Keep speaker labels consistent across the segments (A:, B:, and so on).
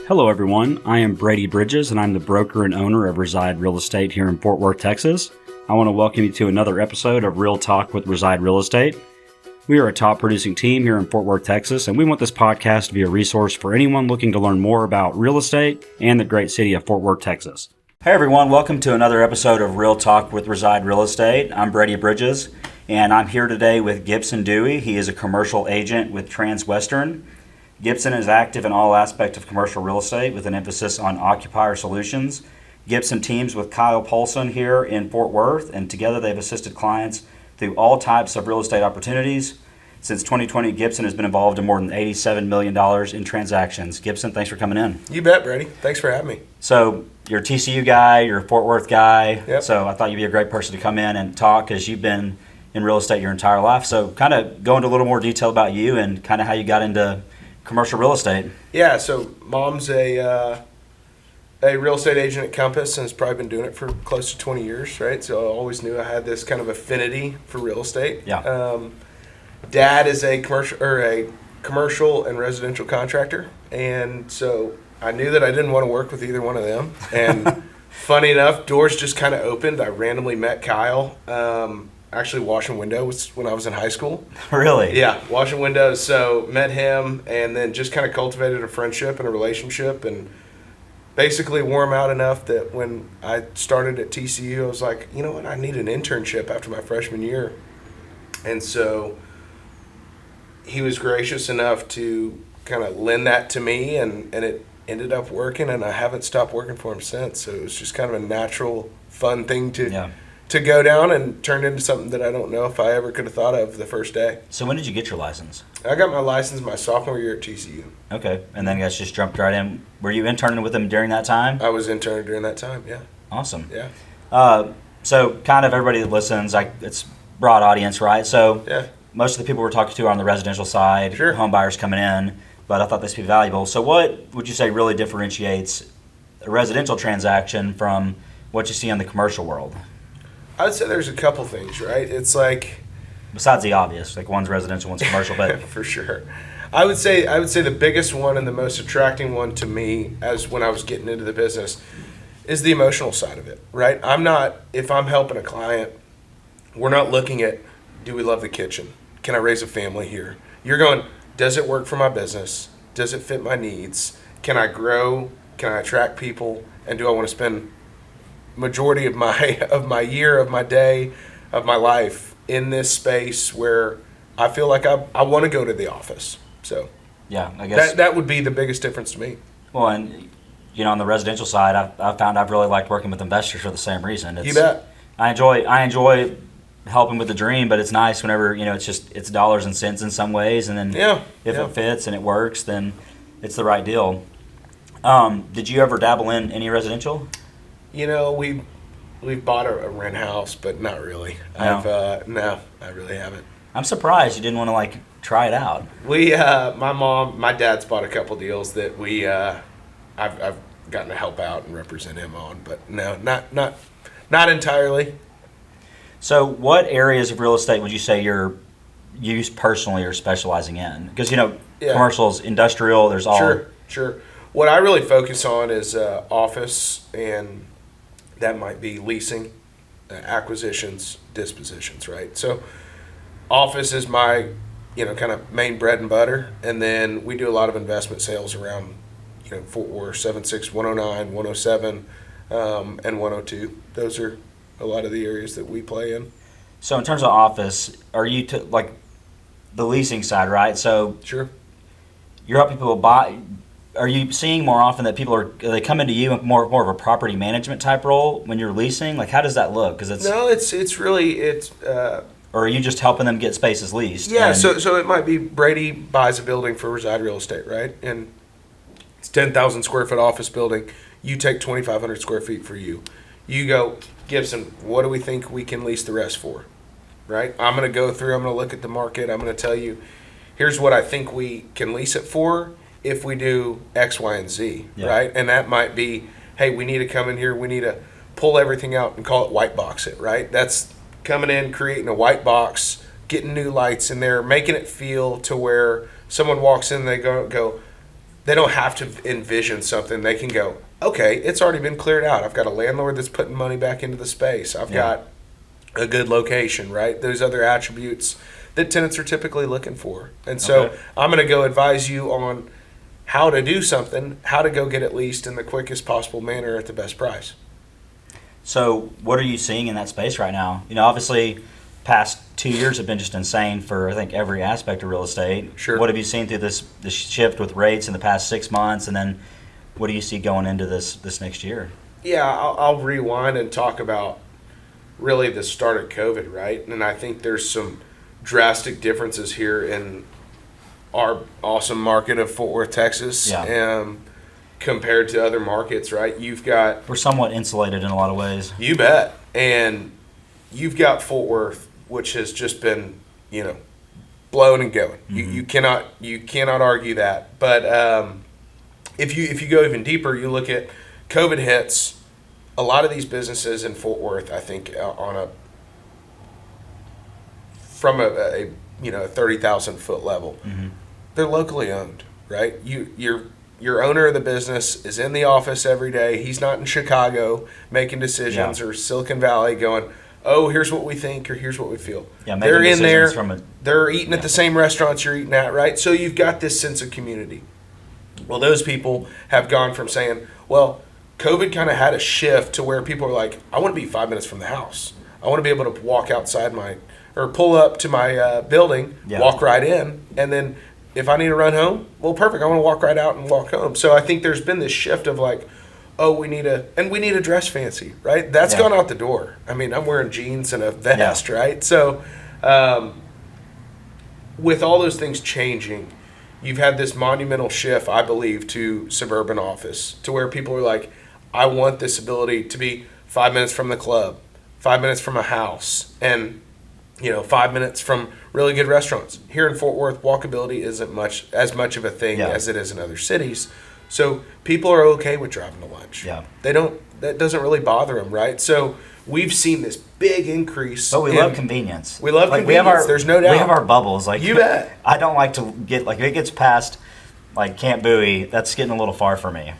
A: Hello everyone, I am Brady Bridges and I'm the broker and owner of Reside Real Estate here in Fort Worth, Texas. I want to welcome you to another episode of Real Talk with Reside Real Estate. We are a top producing team here in Fort Worth, Texas, and we want this podcast to be a resource for anyone looking to learn more about real estate and the great city of Fort Worth, Texas. Hey everyone, welcome to another episode of Real Talk with Reside Real Estate. I'm Brady Bridges and I'm here today with Gibson Duwe. He is a commercial agent with Transwestern. Gibson is active in all aspects of commercial real estate with an emphasis on occupier solutions. Gibson teams with Kyle Paulson here in Fort Worth, and together they've assisted clients through all types of real estate opportunities. Since 2020, Gibson has been involved in more than $87 million in transactions. Gibson, thanks for coming in.
B: You bet, Brady. Thanks for having me.
A: So you're a TCU guy, you're a Fort Worth guy,
B: Yep.
A: So I thought you'd be a great person to come in and talk because you've been in real estate your entire life. So kind of go into a little more detail about you and kind of how you got into commercial real estate.
B: Yeah, so mom's a real estate agent at Compass and has probably been doing it for close to 20 years, right? So I always knew I had this kind of affinity for real estate.
A: Yeah.
B: Dad is a commercial and residential contractor, and so I knew that I didn't want to work with either one of them. And funny enough, doors just kind of opened. I randomly met Kyle. Actually, washing windows when I was in high school.
A: Really?
B: Yeah, washing windows. So met him and then just kind of cultivated a friendship and a relationship and basically wore him out enough that when I started at TCU, I was like, you know what, I need an internship after my freshman year. And so he was gracious enough to kind of lend that to me and it ended up working and I haven't stopped working for him since. So it was just kind of a natural, fun thing to go down and turned into something that I don't know if I ever could have thought of the first day.
A: So when did you get your license?
B: I got my license my sophomore year at TCU.
A: Okay, and then you guys just jumped right in. Were you interning with them during that time?
B: I was interning during that time, yeah.
A: Awesome.
B: Yeah.
A: So kind of everybody that listens, it's broad audience, right? So
B: Yeah.
A: most of the people we're talking to are on the residential side,
B: Sure.
A: home buyers coming in, but I thought this would be valuable. So what would you say really differentiates a residential transaction from what you see in the commercial world?
B: I would say there's a couple things, right? It's like
A: Besides the obvious, like one's residential, one's commercial, but
B: for sure. I would say the biggest one and the most attracting one to me as when I was getting into the business is the emotional side of it, right? If I'm helping a client, we're not looking at, do we love the kitchen? Can I raise a family here? You're going, does it work for my business? Does it fit my needs? Can I grow? Can I attract people? And do I want to spend majority of my year, of my day, of my life in this space where I feel like I want to go to the office? So
A: yeah, I guess
B: that would be the biggest difference to me.
A: Well, and on the residential side, I've found I've really liked working with investors for the same reason.
B: You bet.
A: I enjoy helping with the dream, but it's nice whenever it's dollars and cents in some ways, and then if it fits and it works, then it's the right deal. Did you ever dabble in any residential?
B: We've bought a rent house, but not really.
A: No.
B: No, I really haven't.
A: I'm surprised you didn't want to try it out.
B: My dad's bought a couple deals that I've gotten to help out and represent him on, but no, not entirely.
A: So, what areas of real estate would you say you personally are specializing in? Because commercials, industrial, there's all.
B: Sure. What I really focus on is office, and that might be leasing, acquisitions, dispositions, right? So office is my, kind of main bread and butter. And then we do a lot of investment sales around, Fort Worth, 76, 109, 107, and 102. Those are a lot of the areas that we play in.
A: So in terms of office, are you the leasing side, right? So
B: Sure.
A: You're helping people buy. Are you seeing more often that people are they come into you more of a property management type role when you're leasing? How does that look? Because or are you just helping them get spaces leased?
B: Yeah, so it might be Brady buys a building for Reside Real Estate, right? And it's 10,000 square foot office building. You take 2,500 square feet for you. You go, Gibson, what do we think we can lease the rest for? Right? I'm going to go through, I'm going to look at the market, I'm going to tell you, here's what I think we can lease it for if we do X, Y, and Z, right? And that might be, hey, we need to come in here, we need to pull everything out and call it white box it, right? That's coming in, creating a white box, getting new lights in there, making it feel to where someone walks in and they go, they don't have to envision something. They can go, okay, it's already been cleared out. I've got a landlord that's putting money back into the space. I've got a good location, right? Those other attributes that tenants are typically looking for. And so I'm going to go advise you on how to do something, how to go get it leased in the quickest possible manner at the best price.
A: So what are you seeing in that space right now? Obviously, past 2 years have been just insane for, I think, every aspect of real estate.
B: Sure.
A: What have you seen through this shift with rates in the past 6 months, and then what do you see going into this next year?
B: Yeah, I'll rewind and talk about really the start of COVID, right? And I think there's some drastic differences here in our awesome market of Fort Worth, Texas, compared to other markets, right?
A: We're somewhat insulated in a lot of ways.
B: You bet. And you've got Fort Worth, which has just been, blowing and going. Mm-hmm. You cannot argue that. But if you go even deeper, you look at COVID hits. A lot of these businesses in Fort Worth, I think, from a 30,000 foot level, they're locally owned, right? Your owner of the business is in the office every day. He's not in Chicago making decisions or Silicon Valley going, oh, here's what we think or here's what we feel.
A: Yeah,
B: they're in there. They're eating at the same restaurants you're eating at, right? So you've got this sense of community. Well, those people have gone from saying, well, COVID kind of had a shift to where people are like, I want to be 5 minutes from the house. I want to be able to walk outside or pull up to my building, walk right in, and then if I need to run home, well, perfect. I want to walk right out and walk home. So I think there's been this shift of like, oh, we need to dress fancy, right? That's gone out the door. I mean, I'm wearing jeans and a vest, right? So with all those things changing, you've had this monumental shift, I believe, to suburban office, to where people are like, I want this ability to be 5 minutes from the club, 5 minutes from a house, and 5 minutes from really good restaurants. Here in Fort Worth, walkability isn't as much of a thing as it is in other cities. So people are okay with driving to lunch.
A: Yeah.
B: That doesn't really bother them, right? So we've seen this big increase.
A: But we love convenience.
B: We love convenience. There's no doubt.
A: We have our bubbles. Like,
B: you bet.
A: I don't like to get, like, if it gets past, like, Camp Bowie, that's getting a little far for me.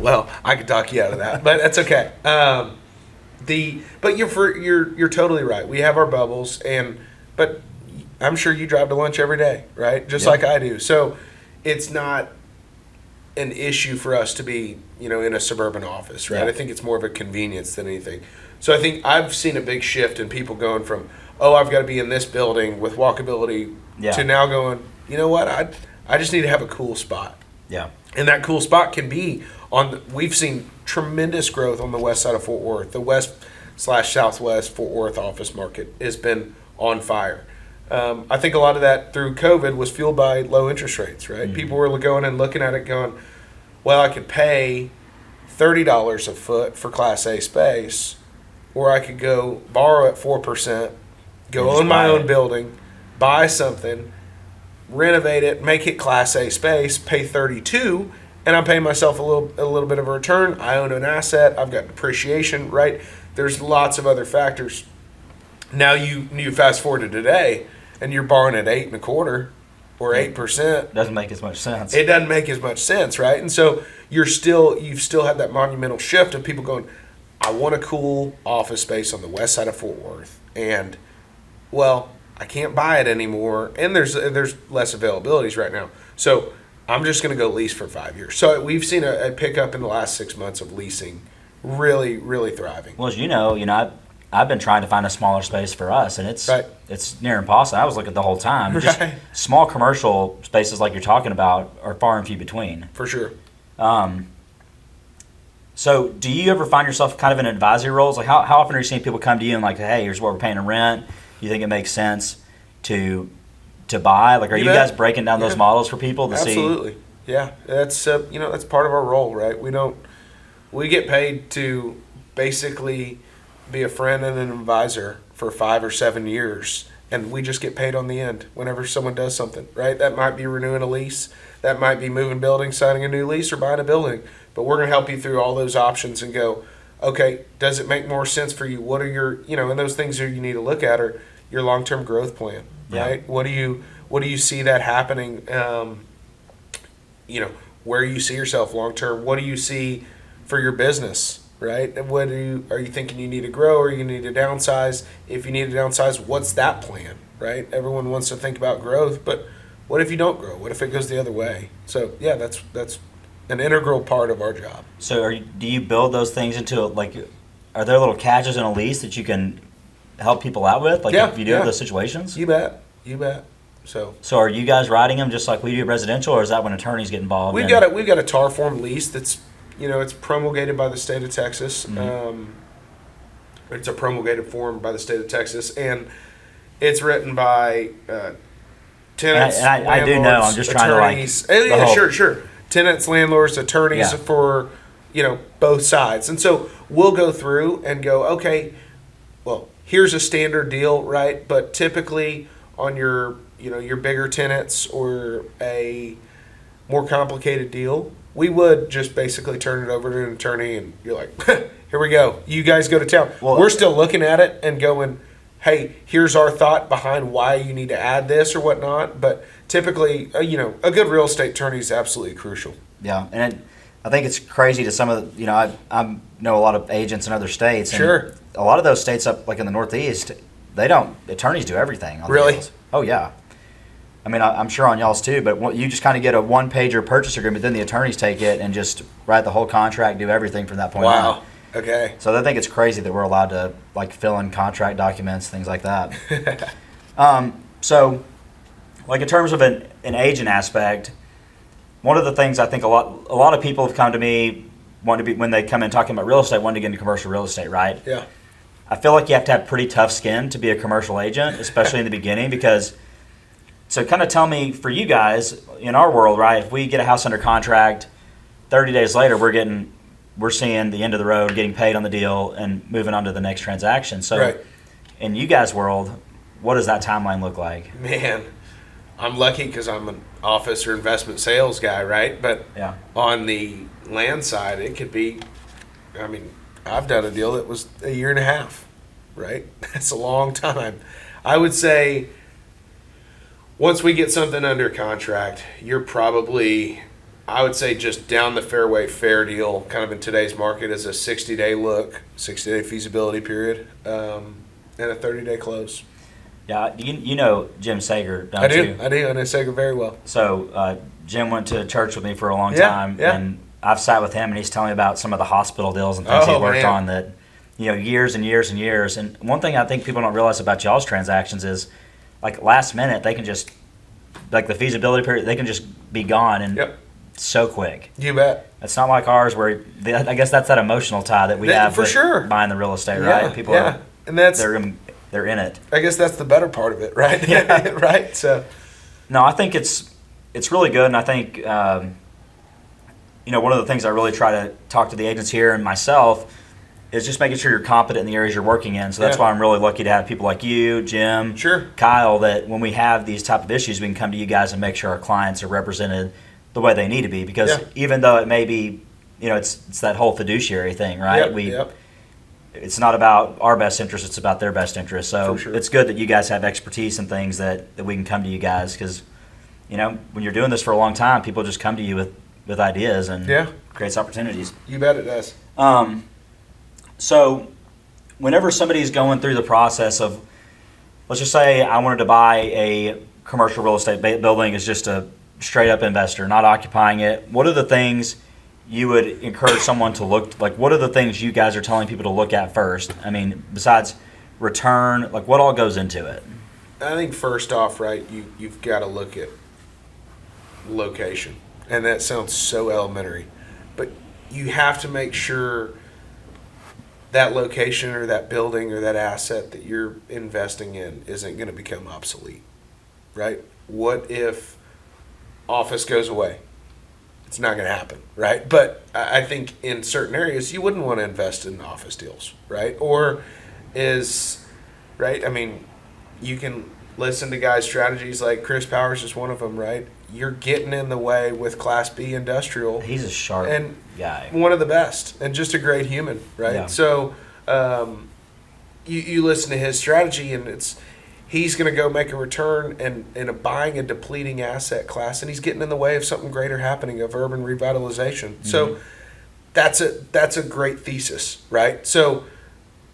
B: Well, I could talk you out of that, but that's okay. But you're totally right. We have our bubbles, but I'm sure you drive to lunch every day, right? Just like I do. So it's not an issue for us to be, in a suburban office, right? I think it's more of a convenience than anything. So I think I've seen a big shift in people going from, oh, I've got to be in this building with walkability to now going, you know what? I just need to have a cool spot.
A: Yeah.
B: And that cool spot can be we've seen tremendous growth on the west side of Fort Worth. The west/southwest Fort Worth office market has been on fire. I think a lot of that through COVID was fueled by low interest rates, right? Mm-hmm. People were going and looking at it going, well, I could pay $30 a foot for Class A space, or I could go borrow at 4%, go own my own building, buy something, renovate it, make it Class A space, pay $32, and I'm paying myself a little bit of a return. I own an asset. I've got depreciation, right? There's lots of other factors. Now you fast forward to today, and you're borrowing at 8.25% or 8%.
A: Doesn't make as much sense.
B: It doesn't make as much sense, right? And so you've still had that monumental shift of people going, I want a cool office space on the west side of Fort Worth, and well, I can't buy it anymore, and there's less availabilities right now. So I'm just going to go lease for 5 years. So we've seen a pickup in the last 6 months of leasing, really, really thriving.
A: Well, as you know, I've been trying to find a smaller space for us, and it's near impossible. I was looking the whole time.
B: Right.
A: Just small commercial spaces like you're talking about are far and few between.
B: For sure.
A: So do you ever find yourself kind of in advisory roles? Like how often are you seeing people come to you and like, hey, here's what we're paying in rent. You think it makes sense to buy? Like, are you guys breaking down those models for people to see?
B: Absolutely. Yeah. That's that's part of our role, right? We get paid to basically be a friend and an advisor for 5 or 7 years, and we just get paid on the end whenever someone does something, right? That might be renewing a lease, that might be moving buildings, signing a new lease, or buying a building. But we're going to help you through all those options and go, okay, does it make more sense for you? What are your, and those things that you need to look at are your long-term growth plan, right? What do you see that happening? where you see yourself long term. What do you see for your business, right? And are you thinking you need to grow, or you need to downsize? If you need to downsize, what's that plan, right? Everyone wants to think about growth, but what if you don't grow? What if it goes the other way? So yeah, that's an integral part of our job.
A: So do you build those things into, like, are there little catches in a lease that you can help people out with? Like, if you do have those situations?
B: You bet. So
A: are you guys writing them just like we do residential, or is that when attorneys get involved?
B: We've got a TAR form lease that's, it's promulgated by the state of Texas.
A: Mm-hmm.
B: It's a promulgated form by the state of Texas, and it's written by tenants.
A: And I do know. I'm just
B: attorneys,
A: trying to
B: sure. Tenants, landlords, attorneys for both sides, and so we'll go through and go, okay, well, here's a standard deal, right? But typically on your bigger tenants or a more complicated deal, we would just basically turn it over to an attorney, and you're like, here we go. You guys go to town.
A: Well,
B: we're still looking at it and going, hey, here's our thought behind why you need to add this or whatnot. But typically, a good real estate attorney is absolutely crucial.
A: Yeah, and I think it's crazy to some of the, I know a lot of agents in other states. And
B: sure.
A: A lot of those states up, like in the Northeast, attorneys do everything on
B: really?
A: deals. Oh, yeah. I mean, I'm sure on y'all's too, but you just kind of get a one-pager purchase agreement, then the attorneys take it and just write the whole contract, do everything from that point on.
B: Wow. Okay.
A: So I think it's crazy that we're allowed to, like, fill in contract documents, things like that. So, like, in terms of an agent aspect, one of the things I think a lot of people have come to me when they come in talking about real estate, wanting to get into commercial real estate, right?
B: Yeah.
A: I feel like you have to have pretty tough skin to be a commercial agent, especially in the beginning, because. So kind of tell me, for you guys, in our world, right, if we get a house under contract, 30 days later we're seeing the end of the road, getting paid on the deal, and moving on to the next transaction. So
B: right.
A: In you guys' world, what does that timeline look like?
B: Man, I'm lucky because I'm an office or investment sales guy, right? But on the land side, it could be, I've done a deal that was a year and a half, right? That's a long time. I would say, once we get something under contract, you're probably, I would say, just down the fairway, fair deal, kind of in today's market, is a 60-day look, 60-day feasibility period, and a 30-day close.
A: Yeah, you know Jim Sager, don't you?
B: I do. I know Sager very well.
A: So Jim went to church with me for a long time, and I've sat with him, and he's telling me about some of the hospital deals and things he's worked on that, years and years and years. And one thing I think people don't realize about y'all's transactions is, like, last minute, they can just, like, the feasibility period, they can just be gone and so quick.
B: You bet.
A: It's not like ours where, I guess that's that emotional tie that we have
B: for sure.
A: Buying the real estate, right? People are, and they're in it.
B: I guess that's the better part of it, right?
A: Yeah.
B: Right? So.
A: No, I think it's really good, and I think, one of the things I really try to talk to the agents here and myself is just making sure you're competent in the areas you're working in. So that's why I'm really lucky to have people like you, Jim, Kyle, that when we have these type of issues, we can come to you guys and make sure our clients are represented the way they need to be. Because even though it may be, it's that whole fiduciary thing, right? It's not about our best interest, it's about their best interest. So it's good that you guys have expertise in things that we can come to you guys, because, when you're doing this for a long time, people just come to you with ideas and creates opportunities.
B: You bet it does.
A: So whenever somebody's going through the process of, let's just say I wanted to buy a commercial real estate building as just a straight up investor, not occupying it, what are the things you would encourage someone to look, like, what are the things you guys are telling people to look at first? I mean, besides return, like, what all goes into it?
B: I think first off, right, you've got to look at location. And that sounds so elementary, but you have to make sure that location or that building or that asset that you're investing in isn't going to become obsolete, right? What if office goes away? It's not going to happen, right? But I think in certain areas you wouldn't want to invest in office deals, right? Or right? I mean, you can listen to guys' strategies like Chris Powers is one of them, right? You're getting in the way with Class B industrial.
A: He's a sharp guy.
B: One of the best and just a great human, right?
A: Yeah.
B: So you listen to his strategy, and he's going to go make a return and buying a depleting asset class, and he's getting in the way of something greater happening, of urban revitalization. Mm-hmm. So that's a great thesis, right? So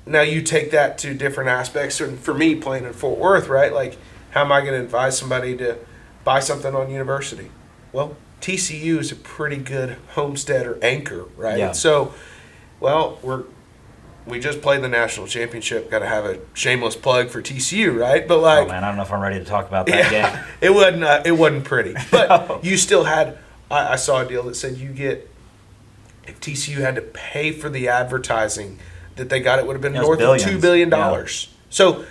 B: now you take that to different aspects. And for me, playing in Fort Worth, right? Like, how am I going to advise somebody to buy something on University? Well, TCU is a pretty good homestead or anchor, right?
A: Yeah.
B: So, well, we just played the national championship. Got to have a shameless plug for TCU, right? But like,
A: oh man, I don't know if I'm ready to talk about that game.
B: It wasn't pretty, but no. You still had. I saw a deal that said if TCU had to pay for the advertising that they got, it would have been north of $2 billion. Yeah. So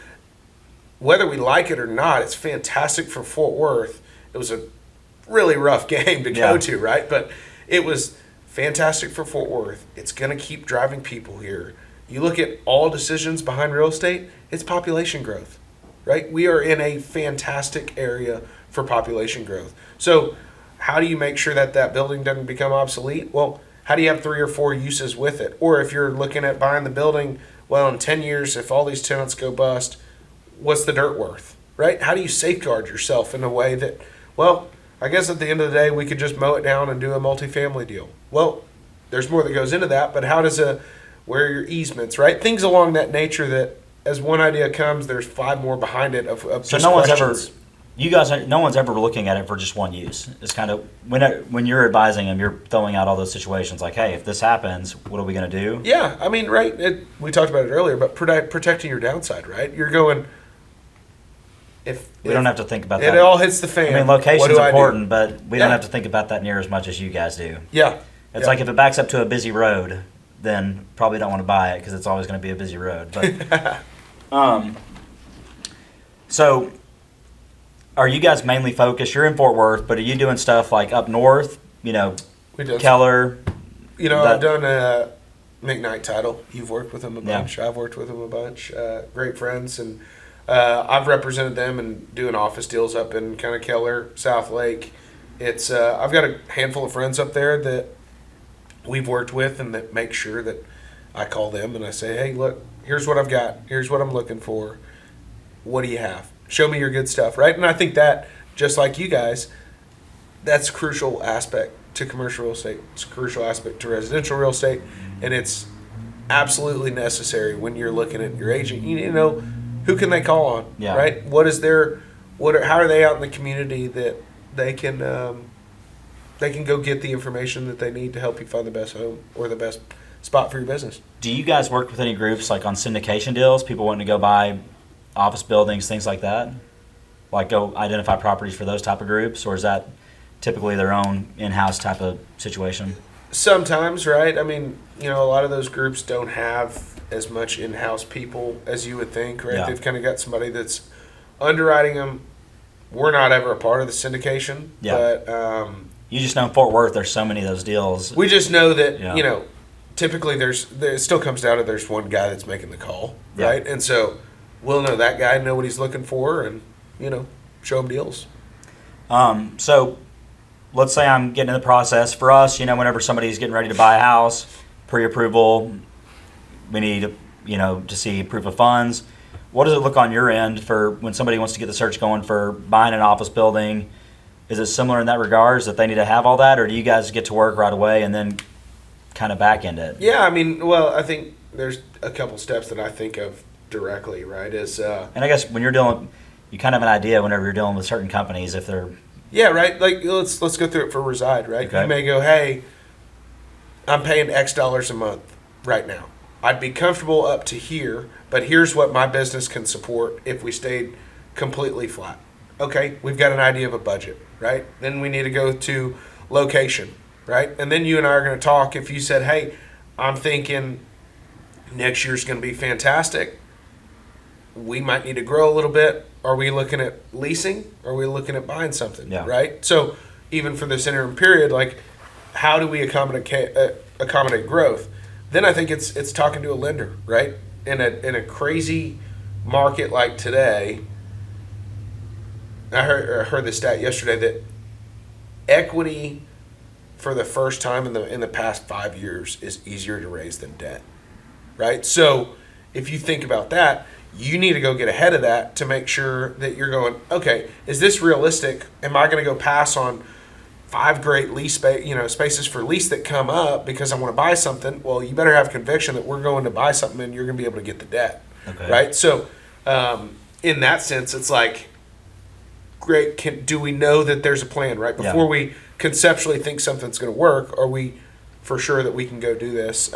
B: whether we like it or not, it's fantastic for Fort Worth. It was a really rough game to go to, right? But it was fantastic for Fort Worth. It's going to keep driving people here. You look at all decisions behind real estate, it's population growth, right? We are in a fantastic area for population growth. So how do you make sure that building doesn't become obsolete? Well, how do you have 3 or 4 uses with it? Or if you're looking at buying the building, well, in 10 years, if all these tenants go bust, what's the dirt worth, right? How do you safeguard yourself in a way that, well, I guess at the end of the day, we could just mow it down and do a multifamily deal. Well, there's more that goes into that, but where are your easements, right? Things along that nature that as one idea comes, there's 5 more behind it of
A: so
B: just
A: no
B: questions.
A: No one's ever looking at it for just one use. It's kind of, when you're advising them, you're throwing out all those situations like, hey, if this happens, what are we going to do?
B: Yeah, I mean, right, we talked about it earlier, but protecting your downside, right? You're going,
A: we don't have to think about that.
B: It all hits the fan.
A: I mean, location's important, but we don't have to think about that near as much as you guys do.
B: Yeah.
A: It's like if it backs up to a busy road, then probably don't want to buy it because it's always going to be a busy road. But so are you guys mainly focused? You're in Fort Worth, but are you doing stuff like up north? Keller.
B: I've done McKnight Title. You've worked with them a bunch. Yeah. I've worked with them a bunch. Great friends, and I've represented them and doing office deals up in kind of Keller, South Lake. It's I've got a handful of friends up there that we've worked with, and that make sure that I call them and I say, hey, look, here's what I've got. Here's what I'm looking for. What do you have? Show me your good stuff, right? And I think that, just like you guys, that's a crucial aspect to commercial real estate. It's a crucial aspect to residential real estate, and it's absolutely necessary when you're looking at your agent. You know, who can they call on, right? How are they out in the community that they can go get the information that they need to help you find the best home or the best spot for your business.
A: Do you guys work with any groups like on syndication deals, people wanting to go buy office buildings, things like that? Like go identify properties for those type of groups, or is that typically their own in-house type of situation?
B: Sometimes, right? I mean, a lot of those groups don't have as much in-house people as you would think, right? Yeah. They've kind of got somebody that's underwriting them. We're not ever a part of the syndication, but
A: you just know in Fort Worth there's so many of those deals.
B: We just know that typically it still comes down to there's one guy that's making the call, right? And so we'll know that guy, know what he's looking for, and show him deals.
A: So let's say I'm getting in the process. For us, whenever somebody's getting ready to buy a house, pre-approval, we need to see proof of funds. What does it look on your end for when somebody wants to get the search going for buying an office building? Is it similar in that regards that they need to have all that, or do you guys get to work right away and then kind of back end it?
B: Yeah, I mean, well, I think there's a couple steps that I think of directly, right? And
A: I guess when you're dealing, you kind of have an idea whenever you're dealing with certain companies if they're...
B: Yeah, right. Like let's go through it for Reside, right? Okay. You may go, hey, I'm paying X dollars a month right now. I'd be comfortable up to here, but here's what my business can support if we stayed completely flat. Okay, we've got an idea of a budget, right? Then we need to go to location, right? And then you and I are going to talk. If you said, hey, I'm thinking next year's going to be fantastic, we might need to grow a little bit. Are we looking at leasing? Or are we looking at buying something, right? So even for this interim period, like how do we accommodate growth? Then I think it's talking to a lender, right? In a crazy market like today, I heard the stat yesterday that equity for the first time in the past 5 years is easier to raise than debt, right? So if you think about that, you need to go get ahead of that to make sure that you're going, okay, is this realistic? Am I going to go pass on 5 great lease spaces for lease that come up because I want to buy something? Well, you better have conviction that we're going to buy something and you're going to be able to get the debt.
A: Okay.
B: Right? So in that sense, it's like, great, do we know that there's a plan, right? Before we conceptually think something's going to work, are we for sure that we can go do this?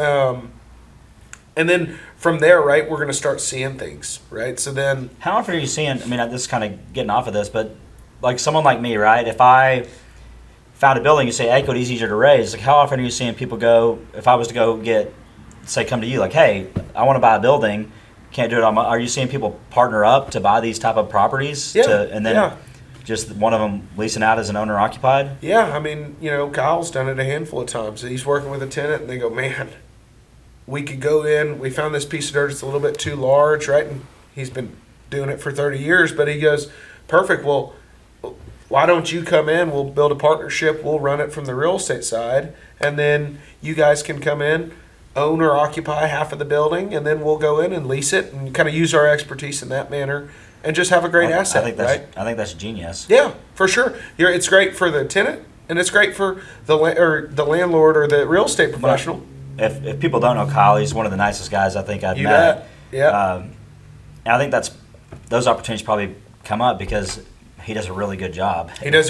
B: And then from there, right, we're going to start seeing things, right? So then...
A: How often are you seeing, I mean, this is kind of getting off of this, but like someone like me, right, if I found a building, you say equity's easier to raise, like how often are you seeing people go, if I was to go get, say, come to you, like, hey, I want to buy a building, can't do it on my... Are you seeing people partner up to buy these type of properties? And then just one of them leasing out as an owner-occupied?
B: Yeah, I mean, Kyle's done it a handful of times. He's working with a tenant, and they go, man... We could go in, we found this piece of dirt, it's a little bit too large, right? And he's been doing it for 30 years, but he goes, perfect, well, why don't you come in, we'll build a partnership, we'll run it from the real estate side, and then you guys can come in, own or occupy half of the building, and then we'll go in and lease it and kind of use our expertise in that manner and just have a great asset, right?
A: I think that's genius.
B: Yeah, for sure. It's great for the tenant, and it's great for the landlord or the real estate professional.
A: If people don't know Kyle, he's one of the nicest guys I think I've met.
B: Bet. Yeah.
A: And I think those opportunities probably come up because he does a really good job.
B: He knows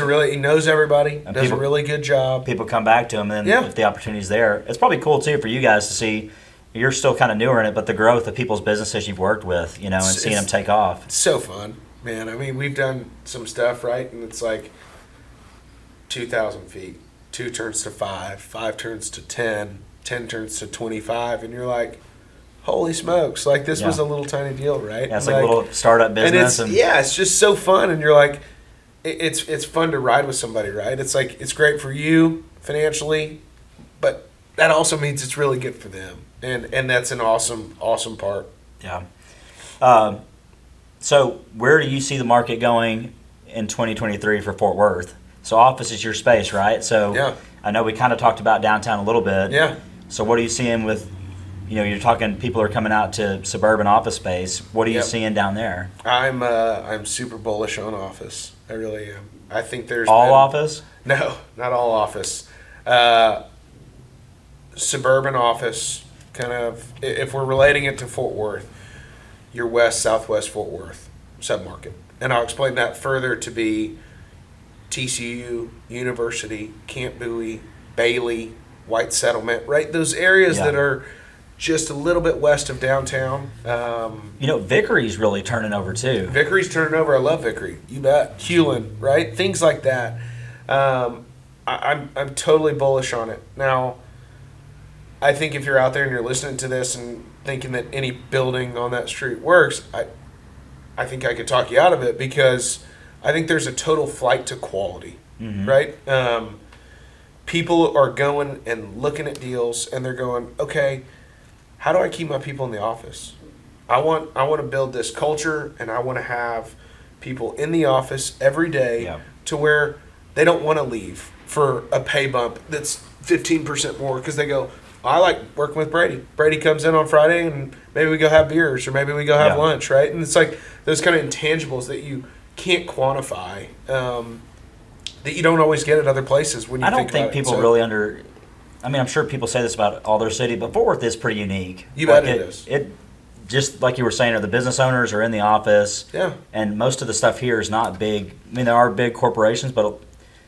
B: everybody. Does a really good job.
A: People come back to him, and then if the opportunity's there, it's probably cool too for you guys to see. You're still kind of newer in it, but the growth of people's businesses you've worked with, and seeing them take off.
B: It's so fun, man. I mean, we've done some stuff, right? And it's like 2,000 feet. 2 turns to 5. 5 turns to 10. 10 turns to 25, and you're like, holy smokes, like this was a little tiny deal, right?
A: Yeah, it's like a little startup business.
B: And it's just so fun, and you're like, it's fun to ride with somebody, right? It's like, it's great for you financially, but that also means it's really good for them, and that's an awesome part.
A: Yeah. So where do you see the market going in 2023 for Fort Worth? So office is your space, right? So I know we kind of talked about downtown a little bit.
B: Yeah.
A: So what are you seeing with, you're talking people are coming out to suburban office space. What are you seeing down there?
B: I'm super bullish on office. I really am. I think there's
A: office?
B: No, not all office. Suburban office, kind of, if we're relating it to Fort Worth, your southwest Fort Worth submarket. And I'll explain that further to be TCU, University, Camp Bowie, Bailey, White Settlement, right? Those areas that are just a little bit west of downtown.
A: Vickery's really turning over too.
B: Vickery's turning over. I love Vickery. You bet. Hewlin, right? Things like that. I'm totally bullish on it. Now, I think if you're out there and you're listening to this and thinking that any building on that street works, I think I could talk you out of it because I think there's a total flight to quality, right? People are going and looking at deals, and they're going, okay, how do I keep my people in the office? I want to build this culture, and I want to have people in the office every day to where they don't want to leave for a pay bump that's 15% more because they go, I like working with Brady. Brady comes in on Friday, and maybe we go have beers, or maybe we go have lunch, right? And it's like those kind of intangibles that you can't quantify, that you don't always get at other places when you think about it.
A: I don't think people really I'm sure people say this about all their city, but Fort Worth is pretty unique.
B: You bet it is.
A: It just like you were saying, the business owners are in the office.
B: Yeah.
A: And most of the stuff here is not big. I mean, there are big corporations, but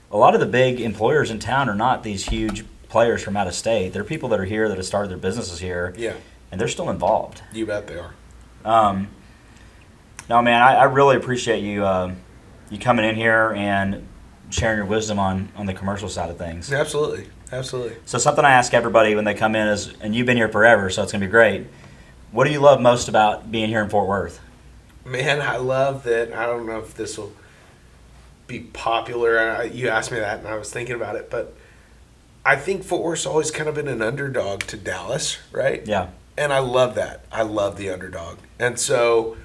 A: a lot of the big employers in town are not these huge players from out of state. They're people that are here that have started their businesses here.
B: Yeah.
A: And they're still involved.
B: You bet they are.
A: No, man, I really appreciate you coming in here and sharing your wisdom on the commercial side of things.
B: Absolutely.
A: So something I ask everybody when they come in is, and you've been here forever, so it's going to be great, what do you love most about being here in Fort Worth?
B: Man, I love that. I don't know if this will be popular. You asked me that, and I was thinking about it, but I think Fort Worth's always kind of been an underdog to Dallas, right?
A: Yeah.
B: And I love that. I love the underdog. And so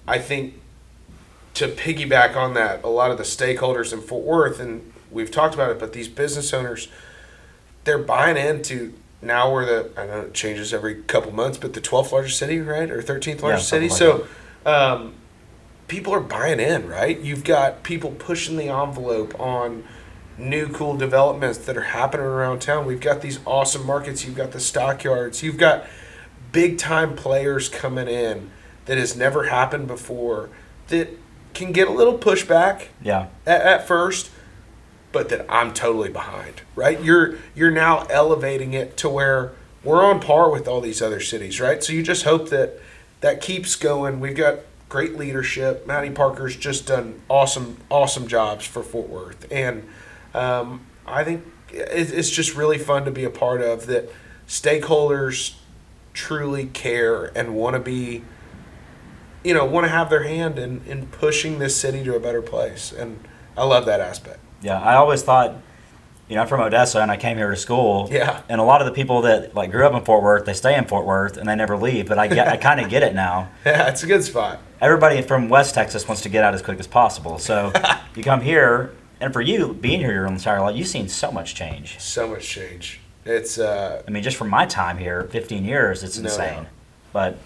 B: I think to piggyback on that, a lot of the stakeholders in Fort Worth, and we've talked about it, but these business owners, they're buying into, now we're I know it changes every couple months, but the 12th largest city, right? Or 13th largest city. So people are buying in, right? You've got people pushing the envelope on new cool developments that are happening around town. We've got these awesome markets. You've got the stockyards. You've got big time players coming in that has never happened before that can get a little pushback at first, but that I'm totally behind, right? You're now elevating it to where we're on par with all these other cities, right? So you just hope that keeps going. We've got great leadership. Matty Parker's just done awesome jobs for Fort Worth. And I think it's just really fun to be a part of, that stakeholders truly care and want to be, want to have their hand in pushing this city to a better place. And I love that aspect.
A: Yeah, I always thought, I'm from Odessa and I came here to school.
B: Yeah.
A: And a lot of the people that grew up in Fort Worth, they stay in Fort Worth and they never leave. But I kind of get it now.
B: Yeah, it's a good spot.
A: Everybody from West Texas wants to get out as quick as possible. So you come here, and for you, being here your entire life, you've seen so much change.
B: So much change. It's
A: just from my time here, 15 years, it's insane.
B: No.
A: But,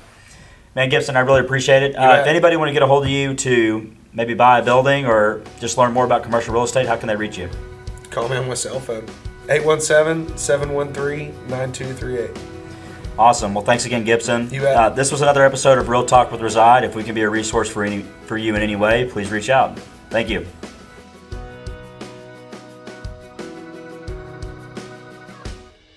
A: man, Gibson, I really appreciate it. If anybody want to get a hold of you to maybe buy a building or just learn more about commercial real estate, how can they reach you?
B: Call me on my cell phone, 817-713-9238.
A: Awesome. Well, thanks again, Gibson.
B: You bet.
A: This was another episode of Real Talk with Reside. If we can be a resource for you in any way, please reach out. Thank you.